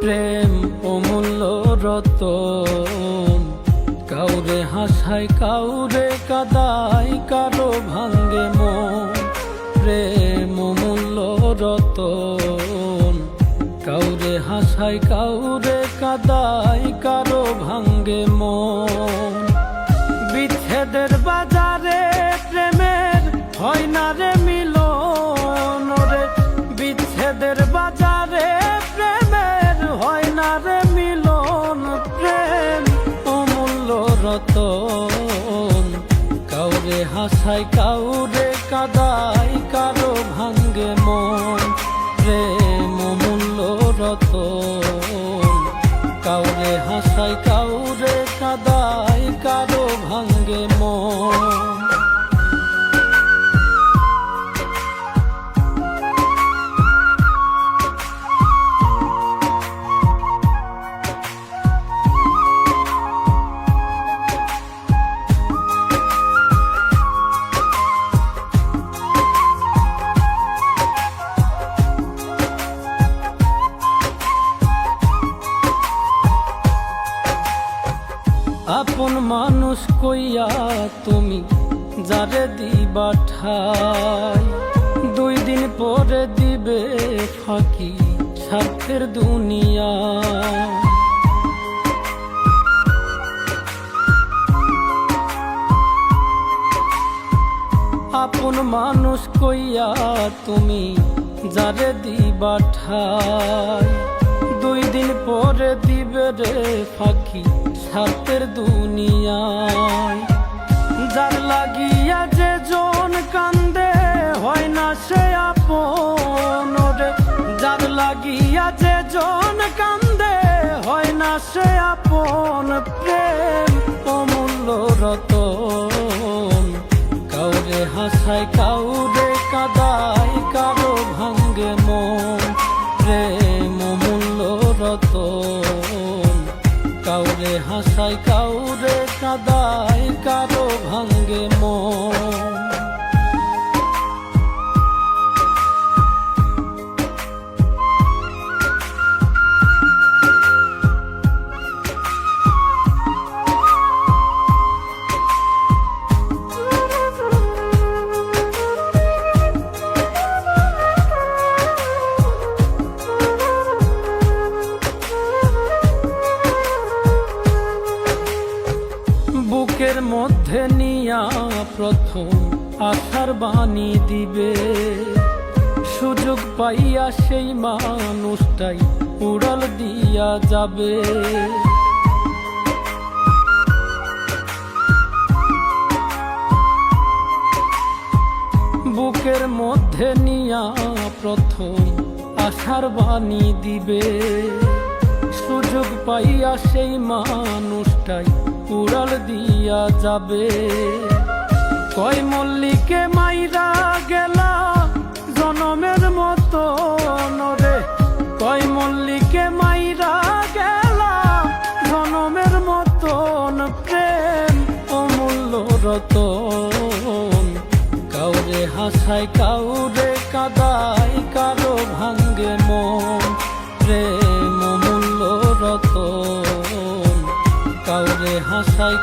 প্রেম অমূল্য রতন, কাউরে হাসায় কাউরে কাদায়, কারো ভাঙ্গে মন। প্রেম অমূল্য রতন, কাউরে হাসায় কাউরে কাদায়, কারো ভাঙ্গে মন। বিচ্ছেদের বাজারে প্রেমের হয় না রে মিলন রে, বিচ্ছেদের বাজারে প্রেমের হয় না রে মিলন। প্রেম অমূল্য রতন, কাউরে হাসায় কাউরে কাদায়, কারো ভাঙ্গে মন। প্রেম অমূল্য রতন, কাউরে হাসায় কাউরে কাদায়, কারো ভাঙ্গে মন। আপন মানুষ কইয়া তুমি যারে দিবা ঠাই, 2 দিন পরে দিবে ফাঁকি স্বার্থের দুনিয়া। আপন মানুষ কইয়া তুমি যারে দিবা ঠাই, 2 দিন পরে দিবে রে ফাঁকি স্বার্থের দুনিয়ায়। যার লাগিয়া যে জন কান্দে হয় না সে আপন রে, যার লাগিয়া যে জন কান্দে হয় না সে আপন। প্রেম অমূল্য রতন, কাউরে হাসায় কাউরে কাদায়, কারো ভাঙ্গে মন। প্রেম অমূল্য রতন, কাউরে হাসায় কাউরে কাদায়, কারো ভাঙ্গে মন। বুকের মধ্যে নিয়া প্রথম আশার বাণী দিবে, সুযোগ পাইয়া সেই মানুষটাই উড়াল দিয়া যাবে। বুকের মধ্যে নিয়া প্রথম আশার বাণী দিবে, সুযোগ পাইয়া সেই মানুষটাই উড়াল দিয়া যাবে। কয় মল্লিকে মাইরা গেলা জনমের মতো রে, কয় মল্লিকে মাইরা গেলা জনমের মতন। প্রেম অমূল্য রতন, কাউরে হাসায় কাউরে কাদায়, কারো ভাঙ্গে মন। প্রেম অমূল্য রতন, কাউরে হাসায়